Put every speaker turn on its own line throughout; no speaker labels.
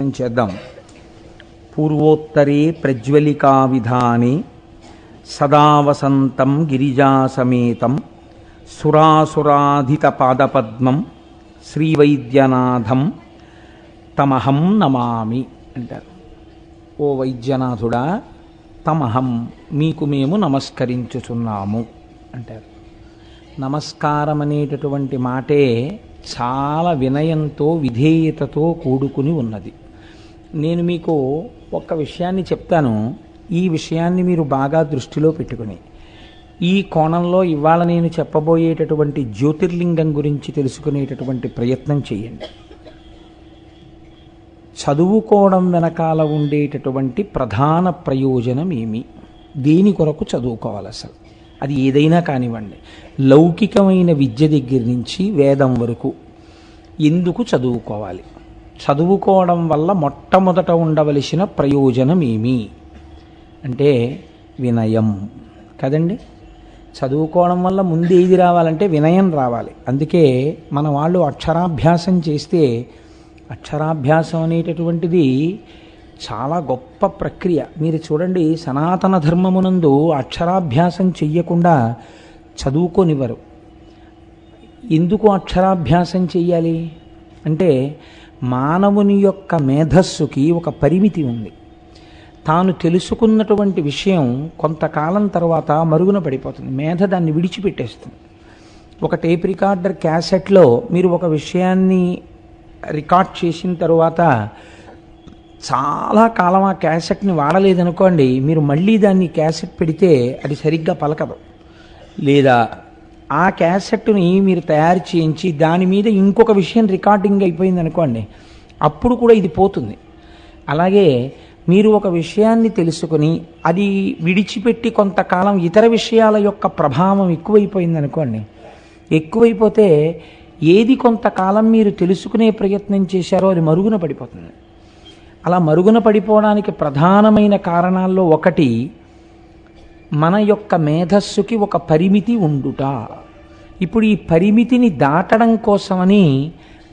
ప్రయత్నం చేద్దాం. పూర్వోత్తరే ప్రజ్వలికా విధానే సదా వసంతం గిరిజాసమేతం సురాసురాధిత పాదపద్మం శ్రీవైద్యనాథం తమహం నమామి అంటారు. ఓ వైద్యనాథుడా, తమహం మీకు మేము నమస్కరించుచున్నాము అంటారు. నమస్కారం అనేటటువంటి మాటే చాలా వినయంతో విధేయతతో కూడుకుని ఉన్నది. నేను మీకు ఒక్క విషయాన్ని చెప్తాను. ఈ విషయాన్ని మీరు బాగా దృష్టిలో పెట్టుకుని ఈ కోణంలో ఇవాళ నేను చెప్పబోయేటటువంటి జ్యోతిర్లింగం గురించి తెలుసుకునేటటువంటి ప్రయత్నం చేయండి. చదువుకోవడం వెనకాల ఉండేటటువంటి ప్రధాన ప్రయోజనం ఏమి, దేని కొరకు చదువుకోవాలి, అసలు అది ఏదైనా కానివ్వండి, లౌకికమైన విద్య దగ్గర నుంచి వేదం వరకు ఎందుకు చదువుకోవాలి, చదువుకోవడం వల్ల మొట్టమొదట ఉండవలసిన ప్రయోజనం ఏమి అంటే వినయం కదండి. చదువుకోవడం వల్ల ముందు ఏది రావాలంటే వినయం రావాలి. అందుకే మన వాళ్ళు అక్షరాభ్యాసం చేస్తే, అక్షరాభ్యాసం అనేటటువంటిది చాలా గొప్ప ప్రక్రియ. మీరు చూడండి, సనాతన ధర్మమునందు అక్షరాభ్యాసం చెయ్యకుండా చదువుకోనివ్వరు. ఎందుకు అక్షరాభ్యాసం చెయ్యాలి అంటే, మానవుని యొక్క మేధస్సుకి ఒక పరిమితి ఉంది. తాను తెలుసుకున్నటువంటి విషయం కొంతకాలం తర్వాత మరుగున పడిపోతుంది. మేధ దాన్ని విడిచిపెట్టేస్తుంది. ఒక టేప్ రికార్డర్ క్యాసెట్లో మీరు ఒక విషయాన్ని రికార్డ్ చేసిన తర్వాత చాలా కాలం ఆ క్యాసెట్ని వాడలేదనుకోండి, మీరు మళ్ళీ దాన్ని క్యాసెట్ పెడితే అది సరిగ్గా పలకదు. లేదా ఆ క్యాసెట్ని మీరు తయారు చేయించి దాని మీద ఇంకొక విషయం రికార్డింగ్ అయిపోయింది అనుకోండి, అప్పుడు కూడా ఇది పోతుంది. అలాగే మీరు ఒక విషయాన్ని తెలుసుకుని అది విడిచిపెట్టి కొంతకాలం ఇతర విషయాల యొక్క ప్రభావం ఎక్కువైపోయింది అనుకోండి, ఎక్కువైపోతే ఏది కొంతకాలం మీరు తెలుసుకునే ప్రయత్నం చేశారో అది మరుగున పడిపోతుంది. అలా మరుగున పడిపోవడానికి ప్రధానమైన కారణాల్లో ఒకటి, మన యొక్క మేధస్సుకి ఒక పరిమితి ఉండుట. ఇప్పుడు ఈ పరిమితిని దాటడం కోసమని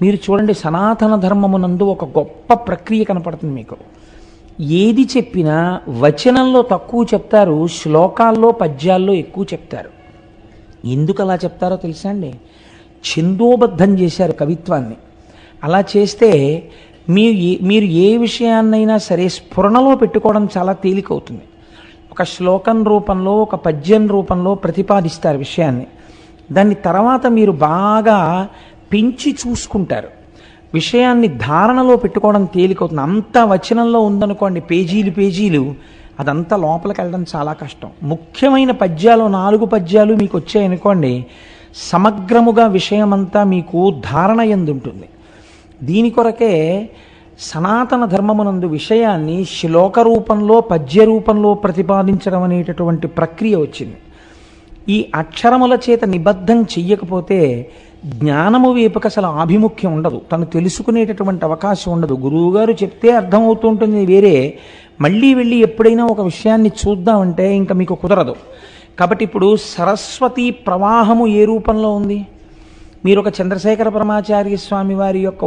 మీరు చూడండి, సనాతన ధర్మమునందు ఒక గొప్ప ప్రక్రియ కనపడుతుంది మీకు. ఏది చెప్పినా వచనంలో తక్కువ చెప్తారు, శ్లోకాల్లో పద్యాల్లో ఎక్కువ చెప్తారు. ఎందుకు అలా చెప్తారో తెలుసా అండి? ఛందోబద్ధం చేశారు కవిత్వాన్ని. అలా చేస్తే మీరు ఏ విషయాన్నైనా సరే స్ఫురణలో పెట్టుకోవడం చాలా తేలికవుతుంది. ఒక శ్లోకం రూపంలో, ఒక పద్యం రూపంలో ప్రతిపాదిస్తారు విషయాన్ని. దాన్ని తర్వాత మీరు బాగా పెంచి చూసుకుంటారు. విషయాన్ని ధారణలో పెట్టుకోవడం తేలికవుతుంది. అంతా వచనంలో ఉందనుకోండి, పేజీలు పేజీలు, అదంతా లోపలికి వెళ్ళడం చాలా కష్టం. ముఖ్యమైన పద్యాలు 4 పద్యాలు మీకు వచ్చాయనుకోండి, సమగ్రముగా విషయమంతా మీకు ధారణ యందుంటుంది. దీని కొరకే సనాతన ధర్మమునందు విషయాన్ని శ్లోక రూపంలో, పద్య రూపంలో ప్రతిపాదించడం అనేటటువంటి ప్రక్రియ వచ్చింది. ఈ అక్షరముల చేత నిబద్ధం చెయ్యకపోతే జ్ఞానము వైపుకి అసలు ఆభిముఖ్యం ఉండదు, తను తెలుసుకునేటటువంటి అవకాశం ఉండదు. గురువుగారు చెప్తే అర్థమవుతూ ఉంటుంది వేరే, మళ్ళీ వెళ్ళి ఎప్పుడైనా ఒక విషయాన్ని చూద్దామంటే ఇంకా మీకు కుదరదు. కాబట్టి ఇప్పుడు సరస్వతి ప్రవాహము ఏ రూపంలో ఉంది? మీరు ఒక చంద్రశేఖర పరమాచార్య స్వామి వారి యొక్క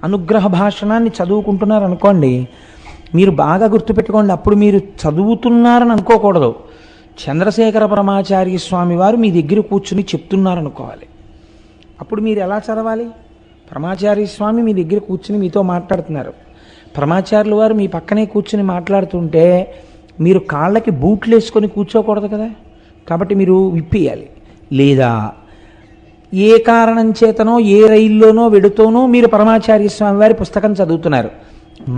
అనుగ్రహ భాషణాన్ని చదువుకుంటున్నారనుకోండి, మీరు బాగా గుర్తుపెట్టుకోండి, అప్పుడు మీరు చదువుతున్నారని అనుకోకూడదు. చంద్రశేఖర పరమాచార్య స్వామి వారు మీ దగ్గర కూర్చుని చెప్తున్నారనుకోవాలి. అప్పుడు మీరు ఎలా చదవాలి? పరమాచార్య స్వామి మీ దగ్గర కూర్చుని మీతో మాట్లాడుతున్నారు, పరమాచార్యుల వారు మీ పక్కనే కూర్చుని మాట్లాడుతుంటే మీరు కాళ్ళకి బూట్లు వేసుకొని కూర్చోకూడదు కదా. కాబట్టి మీరు విప్పేయాలి. లేదా ఏ కారణం చేతనో, ఏ రైల్లోనో వెడుతోనో మీరు పరమాచార్య స్వామి వారి పుస్తకం చదువుతున్నారు,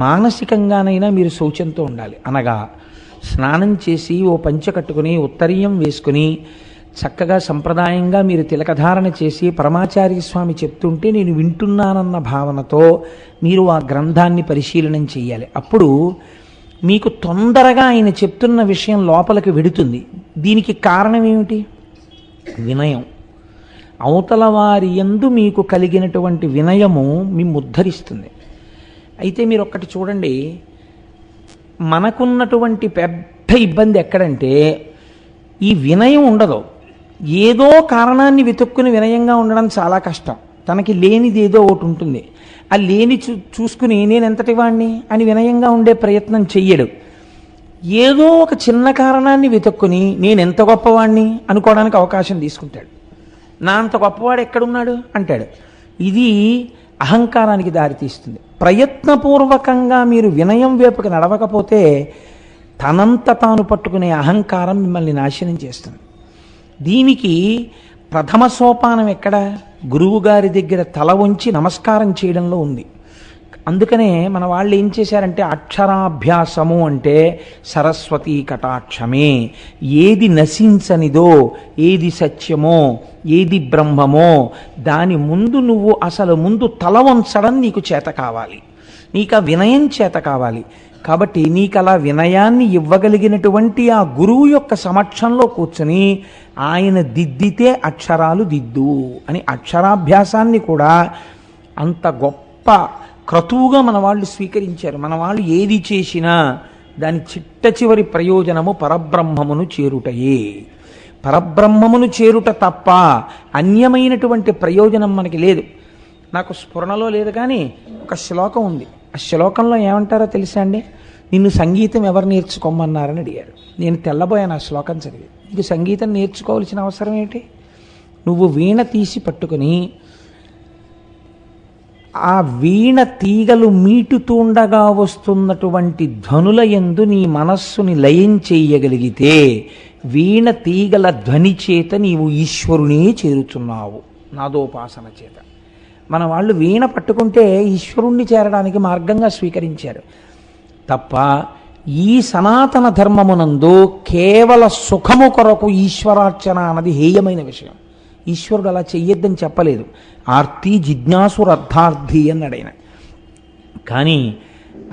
మానసికంగానైనా మీరు శౌచంతో ఉండాలి. అనగా స్నానం చేసి ఓ పంచె కట్టుకుని ఉత్తరీయం వేసుకుని చక్కగా సంప్రదాయంగా మీరు తిలకధారణ చేసి పరమాచార్య స్వామి చెప్తుంటే నేను వింటున్నానన్న భావనతో మీరు ఆ గ్రంథాన్ని పరిశీలనం చేయాలి. అప్పుడు మీకు తొందరగా ఆయన చెప్తున్న విషయం లోపలికి వెడుతుంది. దీనికి కారణం ఏమిటి? వినయం. అవతల వారి యందు మీకు కలిగినటువంటి వినయము మిమ్ము ఉద్ధరిస్తుంది. అయితే మీరు ఒక్కటి చూడండి, మనకున్నటువంటి పెద్ద ఇబ్బంది ఎక్కడంటే ఈ వినయం ఉండదు. ఏదో కారణాన్ని వెతుక్కుని వినయంగా ఉండడం చాలా కష్టం. తనకి లేనిది ఏదో ఒకటి ఉంటుంది. ఆ లేని చూసుకుని నేను ఎంతటి వాణ్ణి అని వినయంగా ఉండే ప్రయత్నం చెయ్యడు. ఏదో ఒక చిన్న కారణాన్ని వెతుక్కుని నేను ఎంత గొప్పవాణ్ణి అనుకోవడానికి అవకాశం తీసుకుంటాడు. నా అంత గొప్పవాడు ఎక్కడున్నాడు అంటాడు. ఇది అహంకారానికి దారితీస్తుంది. ప్రయత్నపూర్వకంగా మీరు వినయం వైపుకి నడవకపోతే తనంత తాను పట్టుకునే అహంకారం మిమ్మల్ని నాశనం చేస్తుంది. దీనికి ప్రథమ సోపానం ఎక్కడ? గురువుగారి దగ్గర తల వంచి నమస్కారం చేయడంలో ఉంది. అందుకనే మన వాళ్ళు ఏం చేశారంటే అక్షరాభ్యాసము అంటే సరస్వతీ కటాక్షమే. ఏది నశించనిదో, ఏది సత్యమో, ఏది బ్రహ్మమో దాని ముందు నువ్వు అసలు ముందు తల వంచడం నీకు చేత కావాలి, నీకు ఆ వినయం చేత కావాలి. కాబట్టి నీకు అలా వినయాన్ని ఇవ్వగలిగినటువంటి ఆ గురువు యొక్క సమక్షంలో కూర్చొని ఆయన దిద్దితే అక్షరాలు దిద్దు అని అక్షరాభ్యాసాన్ని కూడా అంత గొప్ప క్రతువుగా మన వాళ్ళు స్వీకరించారు. మన వాళ్ళు ఏది చేసినా దాని చిట్ట చివరి ప్రయోజనము పరబ్రహ్మమును చేరుటయే. పరబ్రహ్మమును చేరుట తప్ప అన్యమైనటువంటి ప్రయోజనం మనకి లేదు. నాకు స్ఫురణలో లేదు కానీ ఒక శ్లోకం ఉంది. ఆ శ్లోకంలో ఏమంటారో తెలుసా అండి? నిన్ను సంగీతం ఎవరు నేర్చుకోమన్నారని అడిగారు. నేను తెల్లబోయాను ఆ శ్లోకం చదివి. నీకు సంగీతం నేర్చుకోవాల్సిన అవసరం ఏంటి? నువ్వు వీణ తీసి పట్టుకుని ఆ వీణ తీగలు మీటుతుండగా వస్తున్నటువంటి ధ్వనుల యందు నీ మనస్సుని లయం చేయగలిగితే వీణ తీగల ధ్వని చేత నీవు ఈశ్వరునే చేరుచున్నావు నాదోపాసన చేత. మన వాళ్ళు వీణ పట్టుకుంటే ఈశ్వరుణ్ణి చేరడానికి మార్గంగా స్వీకరించారు తప్ప ఈ సనాతన ధర్మమునందు కేవల సుఖము కొరకు ఈశ్వరార్చన అన్నది హేయమైన విషయం. ఈశ్వరుడు అలా చెయ్యొద్దని చెప్పలేదు. ఆర్తి జిజ్ఞాసురర్థార్థి అన్నాడు ఆయన. కానీ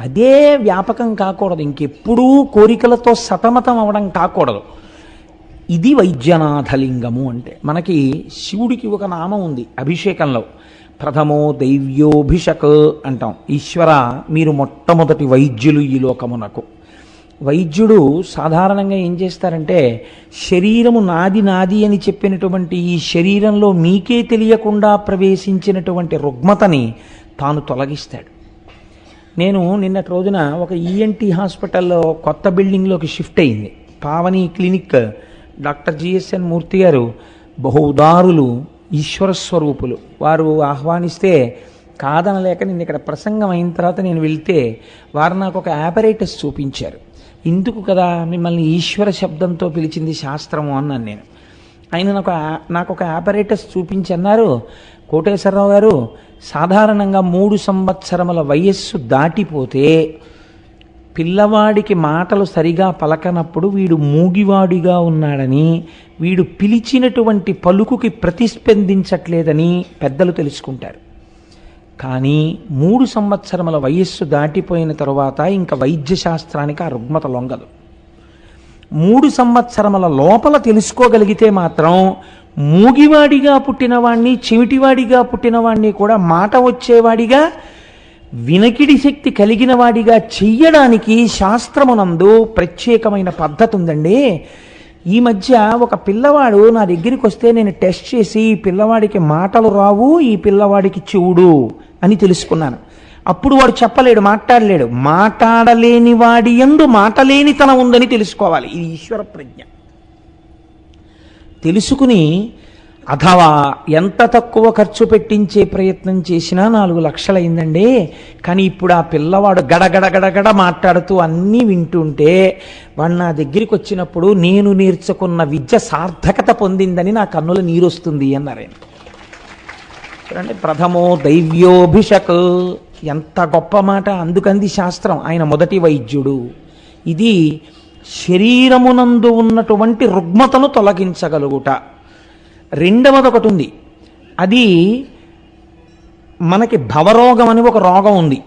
అదే వ్యాపకం కాకూడదు, ఇంకెప్పుడూ కోరికలతో సతమతం అవడం కాకూడదు. ఇది వైద్యనాథలింగము అంటే. మనకి శివుడికి ఒక నామం ఉంది అభిషేకంలో, ప్రథమో దైవ్యోభిషక్ అంటాం. ఈశ్వర మీరు మొట్టమొదటి వైద్యులు ఈ లోకమునకు. వైద్యుడు సాధారణంగా ఏం చేస్తారంటే శరీరము నాది నాది అని చెప్పినటువంటి ఈ శరీరంలో మీకే తెలియకుండా ప్రవేశించినటువంటి రుగ్మతని తాను తొలగిస్తాడు. నేను నిన్నటి రోజున ఒక ఈఎన్టీ హాస్పిటల్లో కొత్త బిల్డింగ్లోకి షిఫ్ట్ అయింది. పావని క్లినిక్. డాక్టర్ జిఎస్ఎన్ మూర్తి గారు బహు ఉదారులు, ఈశ్వర స్వరూపులు. వారు ఆహ్వానిస్తే కాదనలేక నేను ఇక్కడ ప్రసంగం అయిన తర్వాత నేను వెళ్తే వారు నాకు ఒక ఆపరేటస్ చూపించారు. ఇందుకు కదా మిమ్మల్ని ఈశ్వర శబ్దంతో పిలిచింది శాస్త్రము అన్నాను నేను. ఆయన నాకు ఒక ఆపరేటస్ చూపించి అన్నారు, కోటేశ్వరరావు గారు సాధారణంగా 3 సంవత్సరముల వయస్సు దాటిపోతే పిల్లవాడికి మాటలు సరిగా పలకనప్పుడు వీడు మూగివాడిగా ఉన్నాడని, వీడు పిలిచినటువంటి పలుకుకి ప్రతిస్పందించట్లేదని పెద్దలు తెలుసుకుంటారు. కానీ 3 సంవత్సరముల వయస్సు దాటిపోయిన తరువాత ఇంకా వైద్యశాస్త్రానికి ఆ రుగ్మత లొంగదు. 3 సంవత్సరముల లోపల తెలుసుకోగలిగితే మాత్రం మూగివాడిగా పుట్టినవాణ్ణి, చెవిటివాడిగా పుట్టినవాణ్ణి కూడా మాట వచ్చేవాడిగా, వినకిడి శక్తి కలిగిన వాడిగా చెయ్యడానికి శాస్త్రమునందు ప్రత్యేకమైన పద్ధతి ఉందండి. ఈ మధ్య ఒక పిల్లవాడు నా దగ్గరికి వస్తే నేను టెస్ట్ చేసి ఈ పిల్లవాడికి మాటలు రావు, ఈ పిల్లవాడికి చెవుడు అని తెలుసుకున్నాను. అప్పుడు వాడు చెప్పలేడు, మాట్లాడలేడు. మాట్లాడలేని వాడి యందు మాటలేనితనం ఉందని తెలుసుకోవాలి. ఇది ఈశ్వర ప్రజ్ఞ. తెలుసుకుని అథవా ఎంత తక్కువ ఖర్చు పెట్టించే ప్రయత్నం చేసినా 4 లక్షలు అయిందండి. కానీ ఇప్పుడు ఆ పిల్లవాడు గడగడగడగడ మాట్లాడుతూ అన్నీ వింటుంటే వాడు నా దగ్గరికి వచ్చినప్పుడు నేను నేర్చుకున్న విద్య సార్థకత పొందిందని నా కన్నుల నీరు వస్తుంది అన్నారు ఆయన. చూడండి, ప్రథమో దైవ్యోభిషక్ ఎంత గొప్ప మాట. అందుకంది శాస్త్రం ఆయన మొదటి వైద్యుడు. ఇది శరీరమునందు ఉన్నటువంటి రుగ్మతను తొలగించగలుగుట. రెండవది ఒకటి ఉంది, అది మనకి భవరోగం అని ఒక రోగం ఉంది.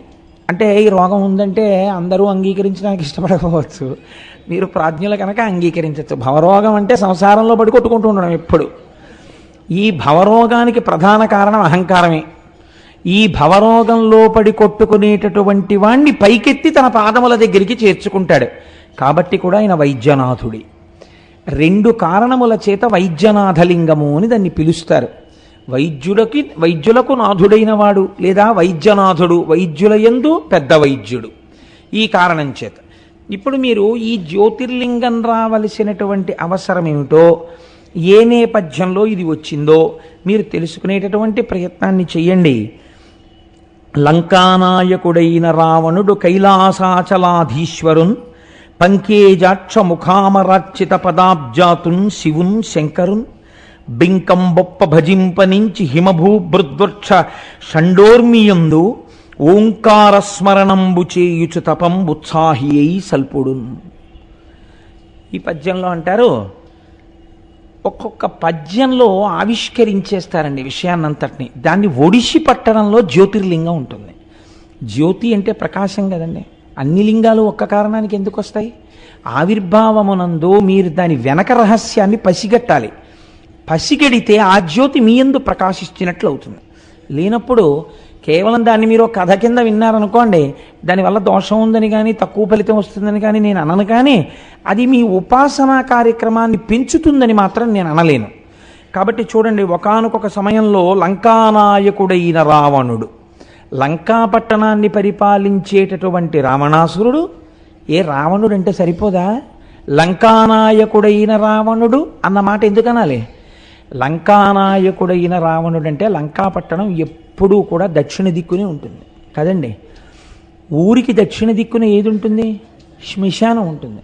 అంటే ఈ రోగం ఉందంటే అందరూ అంగీకరించడానికి ఇష్టపడకపోవచ్చు, మీరు ప్రాజ్ఞులు కనుక అంగీకరించవచ్చు. భవరోగం అంటే సంసారంలో పడి కొట్టుకుంటూ ఉండడం ఎప్పుడు. ఈ భవరోగానికి ప్రధాన కారణం అహంకారమే. ఈ భవరోగంలో పడి కొట్టుకునేటటువంటి వాణ్ణి పైకెత్తి తన పాదముల దగ్గరికి చేర్చుకుంటాడు. కాబట్టి కూడా ఆయన వైద్యనాథుడి. 2 కారణముల చేత వైద్యనాథలింగము అని దాన్ని పిలుస్తారు. వైద్యులకు నాథుడైన వాడు లేదా వైద్యనాథుడు, వైద్యుల యందు పెద్ద వైద్యుడు. ఈ కారణం చేత ఇప్పుడు మీరు ఈ జ్యోతిర్లింగం రావలసినటువంటి అవసరం ఏమిటో, ఏ నేపథ్యంలో ఇది వచ్చిందో మీరు తెలుసుకునేటటువంటి ప్రయత్నాన్ని చెయ్యండి. లంకానాయకుడైన రావణుడు కైలాసాచలాధీశ్వరున్ పంకేజాక్ష ముఖామరార్చిత పదాబ్జాతున్ శివున్ శంకరున్ బింకం బొప్ప భజింపనించి హిమభూభృద్వృక్ష షండోర్మియందు ఓంకారస్మరణంబు చేయుచు తపం ఉత్సాహి అయి సల్పుడున్. ఈ పద్యంలో అంటారు, ఒక్కొక్క పద్యంలో ఆవిష్కరించేస్తారండి విషయాన్నంతటిని. దాన్ని ఒడిసి పట్టడంలో జ్యోతిర్లింగం ఉంటుంది. జ్యోతి అంటే ప్రకాశం కదండి. అన్ని లింగాలు ఒక్క కారణానికి ఎందుకు వస్తాయి? ఆవిర్భావమునందు మీరు దాని వెనక రహస్యాన్ని పసిగట్టాలి. పసిగడితే ఆ జ్యోతి మీ యందు ప్రకాశిస్తున్నట్లు అవుతుంది. లేనప్పుడు కేవలం దాన్ని మీరు కథ కింద విన్నారనుకోండి, దానివల్ల దోషం ఉందని కానీ తక్కువ ఫలితం వస్తుందని కానీ నేను అనను, కానీ అది మీ ఉపాసనా కార్యక్రమాన్ని పెంచుతుందని మాత్రం నేను అనలేను. కాబట్టి చూడండి, ఒకానొక సమయంలో లంకానాయకుడైన రావణుడు, లంకాపట్టణాన్ని పరిపాలించేటటువంటి రావణాసురుడు. రావణుడు అంటే సరిపోదా? లంకానాయకుడైన రావణుడు అన్న మాట ఎందుకు అనాలి? లంకానాయకుడైన రావణుడు అంటే లంకాపట్టణం ఎప్పుడూ కూడా దక్షిణ దిక్కునే ఉంటుంది కదండి. ఊరికి దక్షిణ దిక్కున ఏది ఉంటుంది? శ్మశానం ఉంటుంది.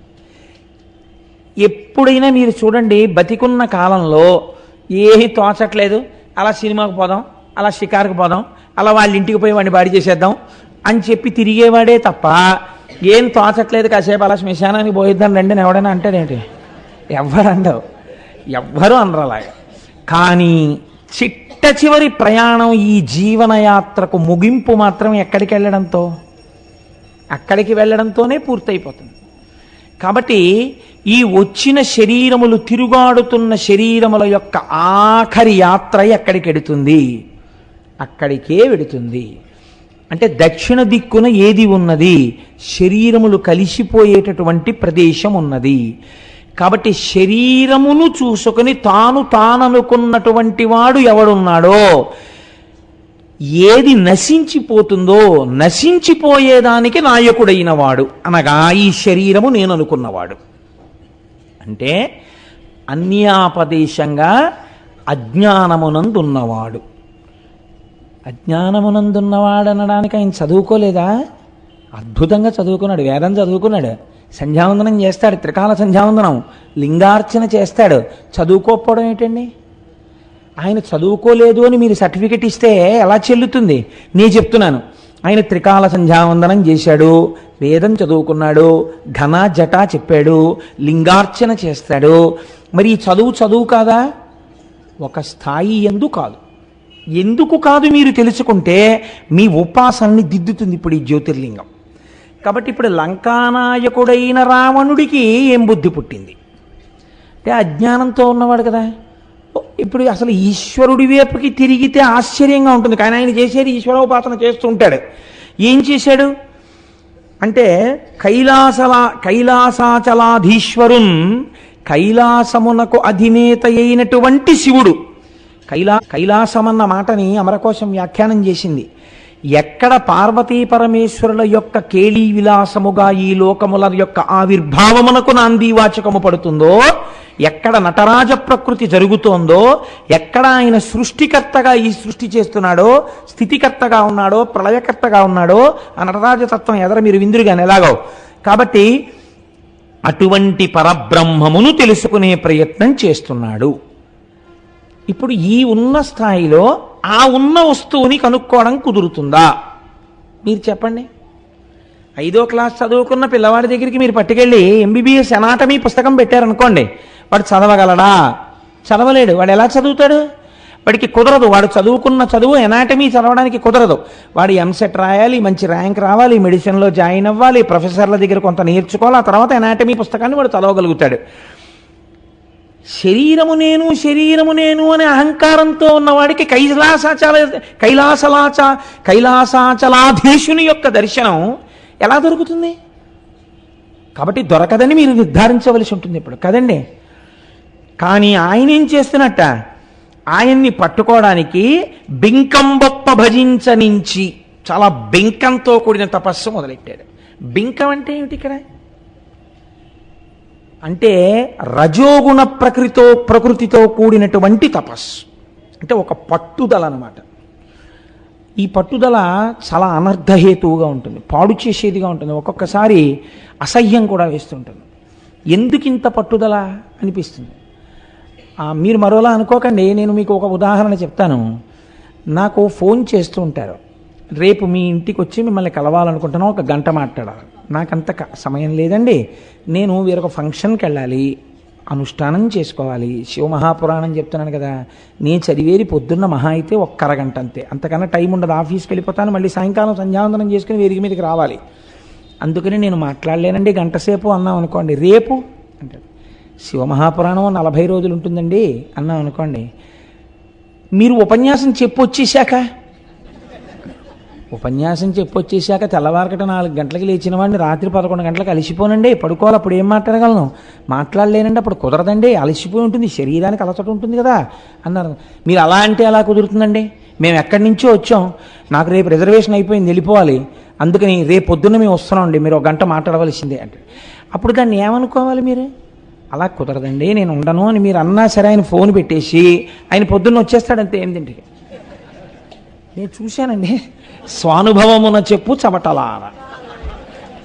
ఎప్పుడైనా మీరు చూడండి, బతికున్న కాలంలో ఏమీ తోచట్లేదు, అలా సినిమాకు పోదాం, అలా షికారుకు పోదాం, అలా వాళ్ళ ఇంటికి పోయి వాడిని బాడీ చేసేద్దాం అని చెప్పి తిరిగేవాడే తప్ప, ఏం తోచట్లేదు కాసేపు అలా శ్మశానానికి పోయిద్దాం రండి అని ఎవడైనా అంటాడేంటి? ఎవ్వరు అండవు, ఎవ్వరూ అనరు అలాగా. కానీ చిట్ట చివరి ప్రయాణం, ఈ జీవనయాత్రకు ముగింపు మాత్రం ఎక్కడికి వెళ్ళడంతోనే పూర్తయిపోతుంది. కాబట్టి ఈ వచ్చిన శరీరములు, తిరుగాడుతున్న శరీరముల యొక్క ఆఖరి యాత్ర ఎక్కడికి వెడుతుంది? అక్కడికే వెడుతుంది. అంటే దక్షిణ దిక్కున ఏది ఉన్నది? శరీరములు కలిసిపోయేటటువంటి ప్రదేశం ఉన్నది. కాబట్టి శరీరమును చూసుకుని తాననుకున్నటువంటి వాడు ఎవడున్నాడో, ఏది నశించిపోతుందో, నశించిపోయేదానికి నాయకుడైన వాడు అనగా ఈ శరీరము నేను అనుకున్నవాడు. అంటే అన్యాపదేశంగా అజ్ఞానమునందున్నవాడు. అజ్ఞానమునందున్నవాడు అనడానికి ఆయన చదువుకోలేదా? అద్భుతంగా చదువుకున్నాడు, వేదం చదువుకున్నాడు, సంధ్యావందనం చేస్తాడు, త్రికాల సంధ్యావందనం, లింగార్చన చేస్తాడు. చదువుకోకపోవడం ఏంటండి? ఆయన చదువుకోలేదు అని మీరు సర్టిఫికెట్ ఇస్తే ఎలా చెల్లుతుంది? నేను చెప్తున్నాను, ఆయన త్రికాల సంధ్యావందనం చేశాడు, వేదం చదువుకున్నాడు, ఘన జట చెప్పాడు, లింగార్చన చేస్తాడు. మరి ఈ చదువు కాదా? ఒక స్థాయి ఎందు కాదు. ఎందుకు కాదు మీరు తెలుసుకుంటే మీ ఉపాసనని దిద్దుతుంది ఇప్పుడు ఈ జ్యోతిర్లింగం. కాబట్టి ఇప్పుడు లంకానాయకుడైన రావణుడికి ఏం బుద్ధి పుట్టింది అంటే అజ్ఞానంతో ఉన్నవాడు కదా. ఇప్పుడు అసలు ఈశ్వరుడి వైపుకి తిరిగితే ఆశ్చర్యంగా ఉంటుంది, కానీ ఆయన చేసేది ఈశ్వరోపాసన చేస్తూ ఉంటాడు. ఏం చేశాడు అంటే కైలాసాచలాధీశ్వరున్, కైలాసమునకు అధినేత అయినటువంటి శివుడు. కైలాసమన్న మాటని అమరకోశం వ్యాఖ్యానం చేసింది. ఎక్కడ పార్వతీ పరమేశ్వరుల యొక్క కేళీ విలాసముగా ఈ లోకముల యొక్క ఆవిర్భావమునకు నాందీవాచకము పడుతుందో, ఎక్కడ నటరాజ ప్రకృతి జరుగుతోందో, ఎక్కడ ఆయన సృష్టికర్తగా ఈ సృష్టి చేస్తున్నాడో, స్థితికర్తగా ఉన్నాడో, ప్రళయకర్తగా ఉన్నాడో, ఆ నటరాజతత్వం ఎదర మీరు విందురుగాని ఎలాగో. కాబట్టి అటువంటి పరబ్రహ్మమును తెలుసుకునే ప్రయత్నం చేస్తున్నాడు. ఇప్పుడు ఈ ఉన్న స్థాయిలో ఆ ఉన్న వస్తువుని కనుక్కోవడం కుదురుతుందా? మీరు చెప్పండి. 5వ క్లాస్ చదువుకున్న పిల్లవాడి దగ్గరికి మీరు పట్టుకెళ్ళి ఎంబీబీఎస్ ఎనాటమీ పుస్తకం పెట్టారనుకోండి, వాడు చదవగలడా? చదవలేడు. వాడు ఎలా చదువుతాడు? వాడికి కుదరదు. వాడు చదువుకున్న చదువు ఎనాటమీ చదవడానికి కుదరదు. వాడు ఎంసెట్ రాయాలి, మంచి ర్యాంక్ రావాలి, మెడిసిన్లో జాయిన్ అవ్వాలి, ప్రొఫెసర్ల దగ్గర కొంత నేర్చుకోవాలి, ఆ తర్వాత ఎనాటమీ పుస్తకాన్ని వాడు చదవగలుగుతాడు. శరీరము నేను అనే అహంకారంతో ఉన్నవాడికి కైలాసాచలాధీశుని యొక్క దర్శనం ఎలా దొరుకుతుంది? కాబట్టి దొరకదని మీరు నిర్ధారించవలసి ఉంటుంది ఇప్పుడు కదండి. కానీ ఆయన ఏం చేస్తున్నట్ట? ఆయన్ని పట్టుకోవడానికి బింకంబొప్ప భజించనించి చాలా బింకంతో కూడిన తపస్సు మొదలెట్టాడు. బింకం అంటే ఏమిటి ఇక్కడ? అంటే రజోగుణ ప్రకృతితో కూడినటువంటి తపస్సు, అంటే ఒక పట్టుదల అన్నమాట. ఈ పట్టుదల చాలా అనర్థహేతువుగా ఉంటుంది, పాడు చేసేదిగా ఉంటుంది, ఒక్కొక్కసారి అసహ్యం కూడా వేస్తుంటుంది. ఎందుకింత పట్టుదల అనిపిస్తుంది. మీరు మరోలా అనుకోకండి. నేను మీకు ఒక ఉదాహరణ చెప్తాను. నాకు ఫోన్ చేస్తూ ఉంటారు, రేపు మీ ఇంటికి వచ్చి మిమ్మల్ని కలవాలనుకుంటున్నాం, ఒక గంట మాట్లాడాలి. నాకంత సమయం లేదండి, నేను వేరొక ఫంక్షన్కి వెళ్ళాలి, అనుష్ఠానం చేసుకోవాలి, శివమహాపురాణం చెప్తున్నాను కదా, నేను చదివేది పొద్దున్న మహా అయితే ఒక్క అరగంట అంతే, అంతకన్నా టైం ఉండదు. ఆఫీస్కి వెళ్ళిపోతాను, మళ్ళీ సాయంకాలం సంధ్యావందనం చేసుకుని వేదిక మీదకి రావాలి. అందుకని నేను మాట్లాడలేనండి గంట సేపు అన్నాం అనుకోండి. రేపు అంటే శివమహాపురాణం 40 రోజులు ఉంటుందండి అన్నాం అనుకోండి. మీరు ఉపన్యాసం చెప్పొచ్చేసాక తెల్లవారకట 4 గంటలకు లేచిన వాడిని రాత్రి 11 గంటలకు అలసిపోనండి, పడుకోవాలి. అప్పుడు ఏం మాట్లాడగలను? మాట్లాడలేనండి, అప్పుడు కుదరదండి, అలసిపోయి ఉంటుంది, శరీరానికి అలసట ఉంటుంది కదా అన్నారు. మీరు అలా అంటే అలా కుదురుతుందండి? మేము ఎక్కడి నుంచో వచ్చాం, నాకు రేపు రిజర్వేషన్ అయిపోయింది, వెళ్ళిపోవాలి, అందుకని రేపు పొద్దున్న మేము వస్తున్నామండి, మీరు 1 గంట మాట్లాడవలసిందే అంటే అప్పుడు దాన్ని ఏమనుకోవాలి మీరు? అలా కుదరదండి, నేను ఉండను అని మీరు అన్నా సరే ఆయన ఫోన్ పెట్టేసి ఆయన పొద్దున్న వచ్చేస్తాడంతే. ఏంటంటే నేను చూశానండి, స్వానుభవమున చెప్పు చమటలార.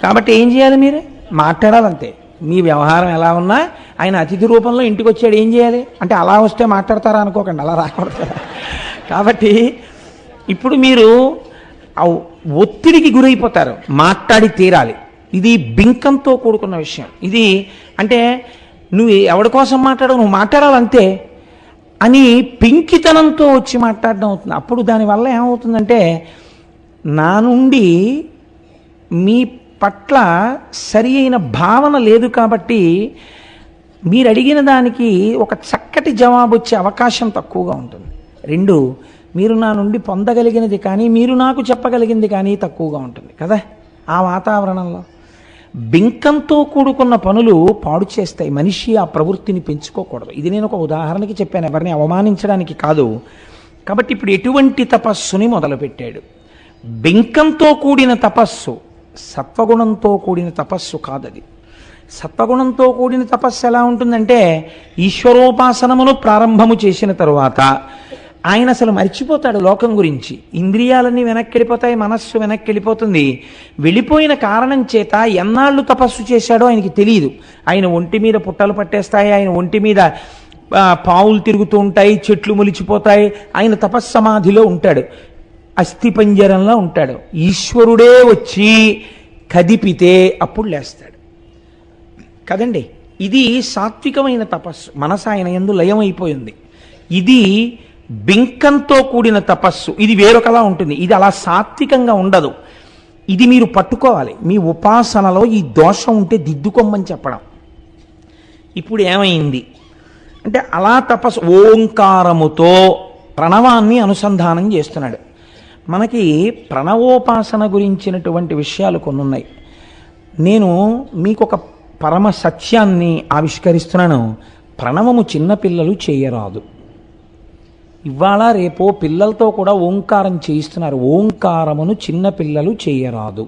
కాబట్టి ఏం చేయాలి? మీరు మాట్లాడాలంతే. మీ వ్యవహారం ఎలా ఉన్నా ఆయన అతిథి రూపంలో ఇంటికి వచ్చాడు, ఏం చేయాలి అంటే అలా వస్తే మాట్లాడతారా అనుకోకండి, అలా రాకూడదు కదా. కాబట్టి ఇప్పుడు మీరు ఒత్తిడికి గురైపోతారు, మాట్లాడి తీరాలి. ఇది బింకంతో కూడుకున్న విషయం. ఇది అంటే నువ్వు ఎవరి కోసం మాట్లాడవు, నువ్వు మాట్లాడాలంతే అని పింకితనంతో వచ్చి మాట్లాడడం అవుతుంది. అప్పుడు దానివల్ల ఏమవుతుందంటే, నా నుండి మీ పట్ల సరి అయిన భావన లేదు కాబట్టి మీరు అడిగిన దానికి ఒక చక్కటి జవాబు వచ్చే అవకాశం తక్కువగా ఉంటుంది. 2, మీరు నా నుండి పొందగలిగినది కానీ మీరు నాకు చెప్పగలిగింది కానీ తక్కువగా ఉంటుంది కదా. ఆ వాతావరణంలో బింకంతో కూడుకున్న పనులు పాడు చేస్తాయి. మనిషి ఆ ప్రవృత్తిని పెంచుకోకూడదు. ఇది నేను ఒక ఉదాహరణకి చెప్పాను, ఎవరిని అవమానించడానికి కాదు. కాబట్టి ఇప్పుడు ఎటువంటి తపస్సుని మొదలుపెట్టాడు? బింకంతో కూడిన తపస్సు, సత్వగుణంతో కూడిన తపస్సు కాదది. సత్వగుణంతో కూడిన తపస్సు ఎలా ఉంటుందంటే, ఈశ్వరోపాసనమును ప్రారంభము చేసిన తరువాత ఆయన అసలు మర్చిపోతాడు లోకం గురించి. ఇంద్రియాలన్నీ వెనక్కి వెళ్ళిపోతాయి, మనస్సు వెనక్కి వెళ్ళిపోతుంది. వెళ్ళిపోయిన కారణం చేత ఎన్నాళ్ళు తపస్సు చేశాడో ఆయనకి తెలియదు. ఆయన ఒంటి మీద పుట్టలు పట్టేస్తాయి, ఆయన ఒంటి మీద పావులు తిరుగుతూ ఉంటాయి, చెట్లు మొలిచిపోతాయి. ఆయన తపస్సమాధిలో ఉంటాడు, అస్థిపంజరంలో ఉంటాడు. ఈశ్వరుడే వచ్చి కదిపితే అప్పుడు లేస్తాడు కదండి. ఇది సాత్వికమైన తపస్సు, మనసు ఆయన యందు లయమైపోయింది. ఇది బింకంతో కూడిన తపస్సు, ఇది వేరొకలా ఉంటుంది. ఇది అలా సాత్వికంగా ఉండదు. ఇది మీరు పట్టుకోవాలి. మీ ఉపాసనలో ఈ దోషం ఉంటే దిద్దుకోమని చెప్పడం. ఇప్పుడు ఏమైంది అంటే, అలా తపస్సు ఓంకారముతో ప్రణవాన్ని అనుసంధానం చేస్తున్నాడు. మనకి ప్రణవోపాసన గురించినటువంటి విషయాలు కొన్ని ఉన్నాయి. నేను మీకు ఒక పరమ సత్యాన్ని ఆవిష్కరిస్తున్నాను. ప్రణవము చిన్నపిల్లలు చేయరాదు. ఇవాళ రేపో పిల్లలతో కూడా ఓంకారం చేయిస్తున్నారు. ఓంకారమును చిన్నపిల్లలు చేయరాదు.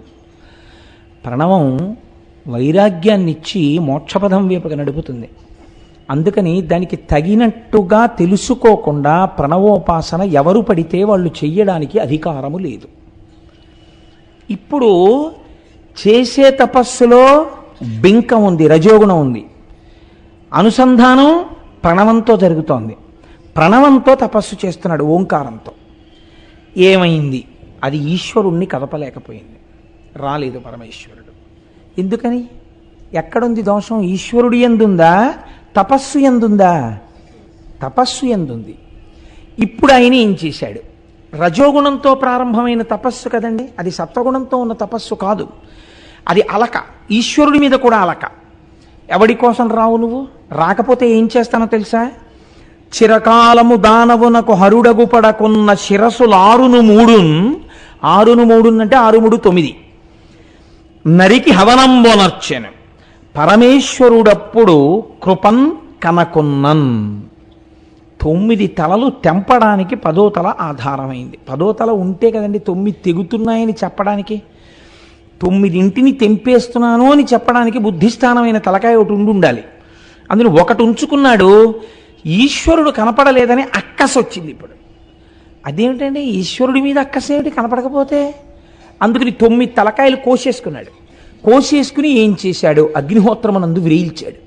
ప్రణవం వైరాగ్యాన్నిచ్చి మోక్షపదం వైపుగా నడుపుతుంది. అందుకని దానికి తగినట్టుగా తెలుసుకోకుండా ప్రణవోపాసన ఎవరు పడితే వాళ్ళు చెయ్యడానికి అధికారము లేదు. ఇప్పుడు చేసే తపస్సులో బింకం ఉంది, రజోగుణం ఉంది. అనుసంధానం ప్రణవంతో జరుగుతోంది. ప్రణవంతో తపస్సు చేస్తున్నాడు, ఓంకారంతో. ఏమైంది? అది ఈశ్వరుణ్ణి కదపలేకపోయింది, రాలేదు పరమేశ్వరుడు. ఎందుకని? ఎక్కడుంది దోషం? ఈశ్వరుడు ఎందుందా, తపస్సు ఎందుందా? తపస్సు ఎందుంది. ఇప్పుడు ఆయన ఏం చేశాడు? రజోగుణంతో ప్రారంభమైన తపస్సు కదండి, అది సత్వగుణంతో ఉన్న తపస్సు కాదు. అది అలక, ఈశ్వరుడి మీద కూడా అలక. ఎవడి కోసం రావు నువ్వు? రాకపోతే ఏం చేస్తానో తెలుసా? చిరకాలము దానవునకు హరుడగు పడకున్న శిరసులు 6 అంటే 6 3 9 నరికి హవనంబొనర్చెను పరమేశ్వరుడప్పుడు కృపన్ కనకున్నన్. 9 తలలు తెంపడానికి 10వ తల ఆధారమైంది. 10వ తల ఉంటే కదండి 9 తెగుతున్నాయని చెప్పడానికి, 9 తెంపేస్తున్నాను అని చెప్పడానికి బుద్ధిస్థానమైన తలకాయ ఒకటి ఉండాలి. అందులో ఒకటి ఉంచుకున్నాడు, ఈశ్వరుడు కనపడలేదని అక్కసు వచ్చింది. ఇప్పుడు అదేమిటండి, ఈశ్వరుడి మీద అక్కసేమిటి కనపడకపోతే? అందుకని 9 తలకాయలు కోసేసుకున్నాడు. కోసేసుకుని ఏం చేశాడు, అగ్నిహోత్రమునందు విరేల్చాడు.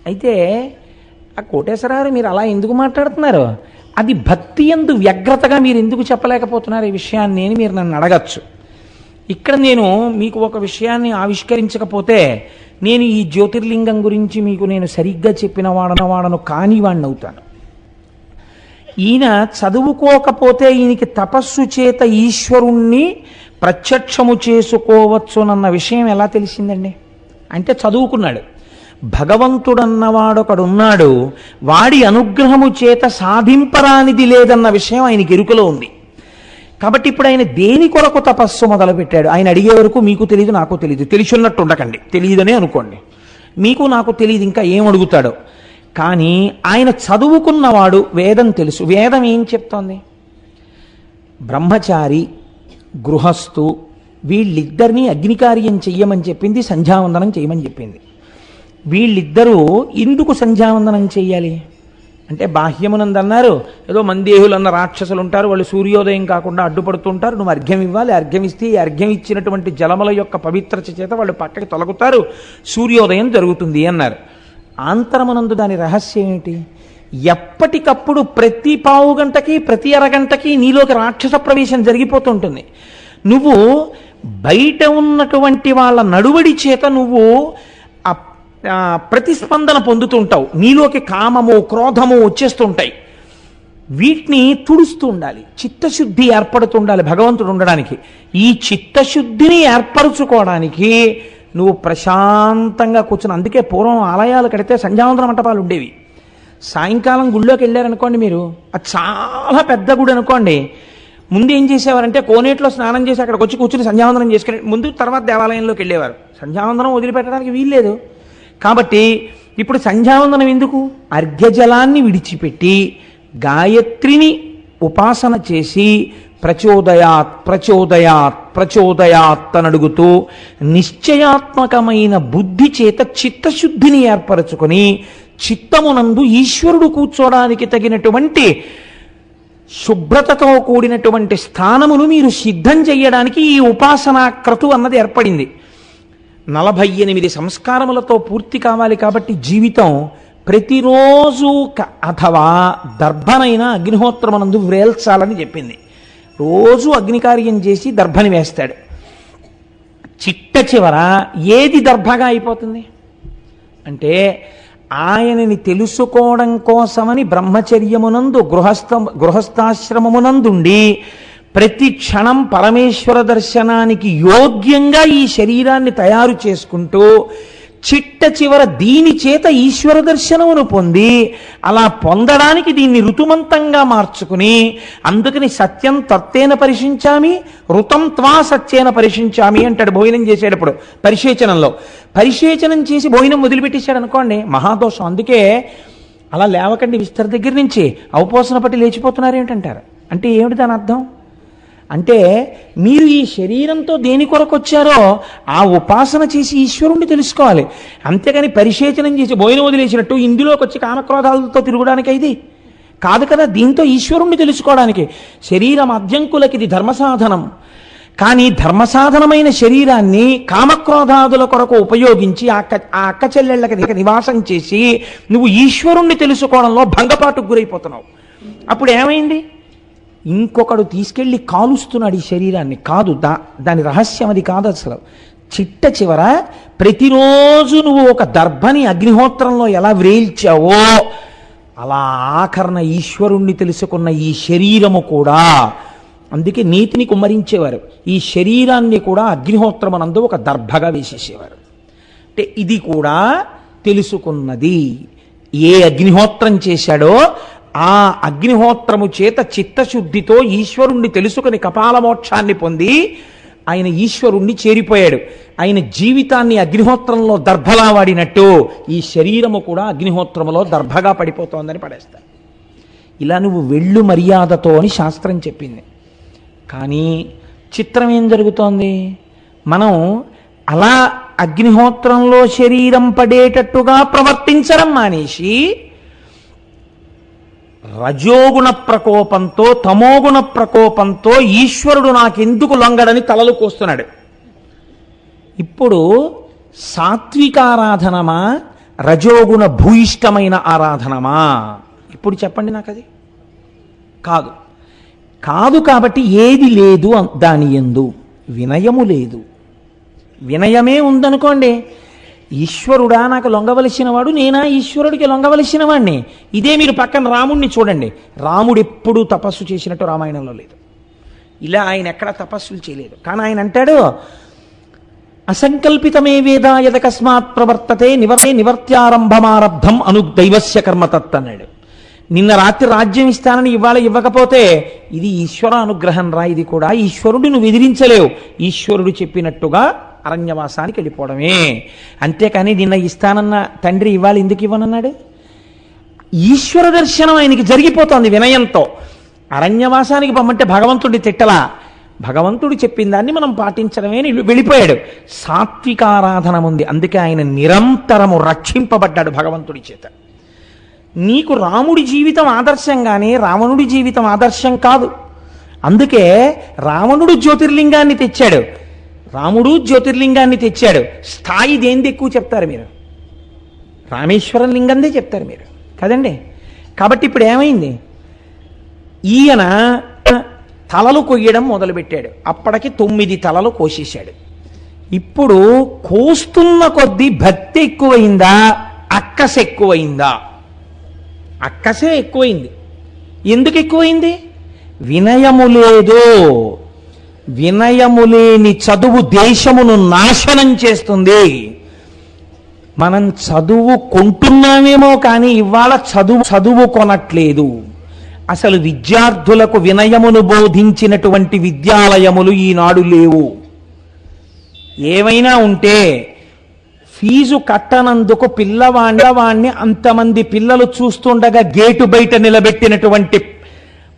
అయితే ఆ కోటేశ్వరరావు మీరు అలా ఎందుకు మాట్లాడుతున్నారు, అది భక్తి యందు వ్యగ్రతగా మీరు ఎందుకు చెప్పలేకపోతున్నారు ఈ విషయాన్ని అని మీరు నన్ను అడగచ్చు. ఇక్కడ నేను మీకు ఒక విషయాన్ని ఆవిష్కరించకపోతే నేను ఈ జ్యోతిర్లింగం గురించి మీకు నేను సరిగ్గా చెప్పిన వాడను కాని వాడిని అవుతాను. ఈయన చదువుకోకపోతే ఈయనకి తపస్సు చేత ఈశ్వరుణ్ణి ప్రత్యక్షము చేసుకోవచ్చునన్న విషయం ఎలా తెలిసిందండి? అంటే చదువుకున్నాడు. భగవంతుడన్నవాడొకడున్నాడు, వాడి అనుగ్రహము చేత సాధింపరానిది లేదన్న విషయం ఆయనకి ఎరుకలో ఉంది. కాబట్టి ఇప్పుడు ఆయన దేని కొరకు తపస్సు మొదలుపెట్టాడు? ఆయన అడిగే వరకు మీకు తెలియదు, నాకు తెలియదు. తెలిసిన్నట్టు ఉండకండి, తెలియదనే అనుకోండి. మీకు నాకు తెలియదు ఇంకా ఏం అడుగుతాడో. కానీ ఆయన చదువుకున్నవాడు, వేదం తెలుసు. వేదం ఏం చెప్తోంది? బ్రహ్మచారి, గృహస్థు వీళ్ళిద్దరినీ అగ్నికార్యం చెయ్యమని చెప్పింది, సంధ్యావందనం చేయమని చెప్పింది. వీళ్ళిద్దరూ ఎందుకు సంధ్యావందనం చెయ్యాలి అంటే, బాహ్యమునందన్నారు ఏదో మందేహులు అన్న రాక్షసులు ఉంటారు, వాళ్ళు సూర్యోదయం కాకుండా అడ్డుపడుతుంటారు, నువ్వు అర్ఘ్యం ఇవ్వాలి, అర్ఘ్యం ఇస్తే ఈ అర్ఘ్యం ఇచ్చినటువంటి జలముల యొక్క పవిత్రత చేత వాళ్ళు పక్కకి తొలగుతారు, సూర్యోదయం జరుగుతుంది అన్నారు. ఆంతరమునందు దాని రహస్యం ఏమిటి? ఎప్పటికప్పుడు ప్రతి పావు గంటకి ప్రతి అరగంటకి నీలోకి రాక్షస ప్రవేశం జరిగిపోతుంటుంది. నువ్వు బయట ఉన్నటువంటి వాళ్ళ నడువడి చేత నువ్వు ప్రతిస్పందన పొందుతుంటావు, నీలోకి కామము క్రోధము వచ్చేస్తుంటాయి. వీటిని తుడుస్తూ ఉండాలి, చిత్తశుద్ధి ఏర్పడుతుండాలి భగవంతుడు ఉండడానికి. ఈ చిత్తశుద్ధిని ఏర్పరచుకోవడానికి నువ్వు ప్రశాంతంగా కూర్చుని, అందుకే పూర్వం ఆలయాలు కడితే సంధ్యావందన మంటపాలు ఉండేవి. సాయంకాలం గుళ్ళోకి వెళ్ళారనుకోండి మీరు, అది చాలా పెద్ద గుడి అనుకోండి, ముందు ఏం చేసేవారంటే కోనేటిలో స్నానం చేసి అక్కడికి వచ్చి కూర్చుని సంధ్యావందనం చేసుకుని ముందు తర్వాత దేవాలయంలోకి వెళ్ళేవారు. సంధ్యావందనం వదిలిపెట్టడానికి వీల్లేదు. కాబట్టి ఇప్పుడు సంధ్యావందనం ఎందుకు? అర్ఘ్యజలాన్ని విడిచిపెట్టి గాయత్రిని ఉపాసన చేసి ప్రచోదయాత్ ప్రచోదయాత్ ప్రచోదయాత్ అని అడుగుతూ నిశ్చయాత్మకమైన బుద్ధి చేత చిత్తశుద్ధిని ఏర్పరచుకొని చిత్తమునందు ఈశ్వరుడు కూర్చోడానికి తగినటువంటి శుభ్రతతో కూడినటువంటి స్థానమును మీరు సిద్ధం చేయడానికి ఈ ఉపాసనా క్రతు అన్నది ఏర్పడింది. 48 సంస్కారములతో పూర్తి కావాలి. కాబట్టి జీవితం ప్రతిరోజు అథవా దర్భనైనా అగ్నిహోత్రమునందు వేల్చాలని చెప్పింది. రోజు అగ్నికార్యం చేసి దర్భని వేస్తాడు. చిట్ట చివర ఏది దర్భగా అయిపోతుంది అంటే, ఆయనని తెలుసుకోవడం కోసమని బ్రహ్మచర్యమునందు గృహస్థాశ్రమమునందుండి ప్రతి క్షణం పరమేశ్వర దర్శనానికి యోగ్యంగా ఈ శరీరాన్ని తయారు చేసుకుంటూ చిట్ట చివర దీని చేత ఈశ్వర దర్శనమును పొంది, అలా పొందడానికి దీన్ని ఋతుమంతంగా మార్చుకుని, అందుకని సత్యం తత్తేన పరిశించామి ఋతం త్వా సత్యేన పరిశించామి అంటాడు భోజనం చేసేటప్పుడు. పరిశేచనంలో పరిశేచనం చేసి భోజనం వదిలిపెట్టేశాడు అనుకోండి, మహాదోషం. అందుకే అలా లేవకండి విస్తర దగ్గర నుంచి అవపోసన పట్టి లేచిపోతున్నారు ఏమిటంటారు. అంటే ఏమిటి దాని అర్థం? అంటే మీరు ఈ శరీరంతో దేని కొరకు వచ్చారో ఆ ఉపాసన చేసి ఈశ్వరుణ్ణి తెలుసుకోవాలి. అంతేగాని పరిశేచనం చేసి భోజనం వదిలేసినట్టు ఇందులోకి వచ్చి కామక్రోధాలతో తిరగడానికి ఇది కాదు కదా. దీంతో ఈశ్వరుణ్ణి తెలుసుకోవడానికి శరీరం అద్యంకులకి ఇది ధర్మసాధనం. కానీ ధర్మసాధనమైన శరీరాన్ని కామక్రోధాదుల కొరకు ఉపయోగించి ఆ అక్క చెల్లెళ్ళకి నివాసం చేసి నువ్వు ఈశ్వరుణ్ణి తెలుసుకోవడంలో భంగపాటుకు గురైపోతున్నావు. అప్పుడు ఏమైంది? ఇంకొకడు తీసుకెళ్ళి కాలుస్తున్నాడు ఈ శరీరాన్ని. కాదు, దాని రహస్యం అది కాదు అసలు. చిట్ట చివర ప్రతిరోజు నువ్వు ఒక దర్భని అగ్నిహోత్రంలో ఎలా వ్రేల్చావో అలా ఆఖరణ ఈశ్వరుణ్ణి తెలుసుకున్న ఈ శరీరము కూడా, అందుకే నీతిని కుమ్మరించేవారు, ఈ శరీరాన్ని కూడా అగ్నిహోత్రమనందు ఒక దర్భగా వేసేసేవారు. అంటే ఇది కూడా తెలుసుకున్నది. ఏ అగ్నిహోత్రం చేశాడో ఆ అగ్నిహోత్రము చేత చిత్తశుద్ధితో ఈశ్వరుణ్ణి తెలుసుకుని కపాలమోక్షాన్ని పొంది ఆయన ఈశ్వరుణ్ణి చేరిపోయాడు. ఆయన జీవితాన్ని అగ్నిహోత్రంలో దర్భలా వాడినట్టు ఈ శరీరము కూడా అగ్నిహోత్రములో దర్భగా పడిపోతోందని పడేస్తారు. ఇలా నువ్వు వెళ్ళు మర్యాదతో అని శాస్త్రం చెప్పింది. కానీ చిత్రం ఏం జరుగుతోంది? మనం అలా అగ్నిహోత్రంలో శరీరం పడేటట్టుగా ప్రవర్తించడం మానేసి రజోగుణ ప్రకోపంతో తమోగుణ ప్రకోపంతో ఈశ్వరుడు నాకెందుకు లొంగడని తలలు కోస్తున్నాడు. ఇప్పుడు సాత్వికారాధనమా రజోగుణ భూయిష్టమైన ఆరాధనమా? ఇప్పుడు చెప్పండి నాకు. అది కాదు. కాదు కాబట్టి ఏది లేదు దాని యందు? వినయము లేదు. వినయమే ఉందనుకోండి, ఈశ్వరుడా నాకు లొంగవలసిన వాడు, నేనా ఈశ్వరుడికి లొంగవలసిన వాడిని? ఇదే మీరు పక్కన రాముడిని చూడండి. రాముడు ఎప్పుడూ తపస్సు చేసినట్టు రామాయణంలో లేదు. ఇలా ఆయన ఎక్కడా తపస్సులు చేయలేదు. కానీ ఆయన అంటాడు, అసంకల్పితమే వేద యదకస్మాత్ ప్రవర్తతే నివర్త్యారంభమారబ్ధం అను దైవస్య కర్మతత్ అన్నాడు. నిన్న రాత్రి రాజ్యం ఇస్తానని ఇవాళ ఇవ్వకపోతే ఇది ఈశ్వర అనుగ్రహం రా. ఇది కూడా ఈశ్వరుడు నువ్వు ఎదిరించలేవు. ఈశ్వరుడు చెప్పినట్టుగా అరణ్యవాసానికి వెళ్ళిపోవడమే. అంతేకాని నిన్న ఇస్తానన్న తండ్రి ఇవాళ ఎందుకు ఇవ్వనన్నాడు? ఈశ్వర దర్శనం ఆయనకి జరిగిపోతోంది వినయంతో. అరణ్యవాసానికి పొమ్మంటే భగవంతుడి తిట్టలా, భగవంతుడు చెప్పిన దాన్ని మనం పాటించడమే వెళ్ళిపోయాడు. సాత్వికారాధన ఉంది. అందుకే ఆయన నిరంతరము రక్షింపబడ్డాడు భగవంతుడి చేత. నీకు రాముడి జీవితం ఆదర్శంగానే రావణుడి జీవితం ఆదర్శం కాదు. అందుకే రావణుడు జ్యోతిర్లింగాన్ని తెచ్చాడు, రాముడు జ్యోతిర్లింగాన్ని తెచ్చాడు. స్థాయి దేనిది ఎక్కువ చెప్తారు మీరు? రామేశ్వరం లింగందే చెప్తారు మీరు కదండి. కాబట్టి ఇప్పుడు ఏమైంది? ఈయన తలలు కొయ్యడం మొదలుపెట్టాడు. అప్పటికి 9 తలలు కోసేశాడు. ఇప్పుడు కోస్తున్న కొద్దీ భక్తి ఎక్కువైందా, అక్కస ఎక్కువైందా? అక్కసే ఎక్కువైంది. ఎందుకు ఎక్కువైంది? వినయము లేదు. వినయము లేని చదువు దేశమును నాశనం చేస్తుంది. మనం చదువు కొంటున్నామేమో కానీ ఇవాళ చదువు కొనట్లేదు. అసలు విద్యార్థులకు వినయమును బోధించినటువంటి విద్యాలయములు ఈనాడు లేవు. ఏమైనా ఉంటే ఫీజు కట్టనందుకు పిల్లవాణ్ణి అంతమంది పిల్లలు చూస్తుండగా గేటు బయట నిలబెట్టినటువంటి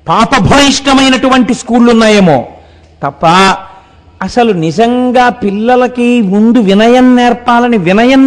పాపభూయిష్టమైనటువంటి స్కూళ్ళు ఉన్నాయేమో తప్ప అసలు నిజంగా పిల్లలకి ముందు వినయం నేర్పాలని వినయం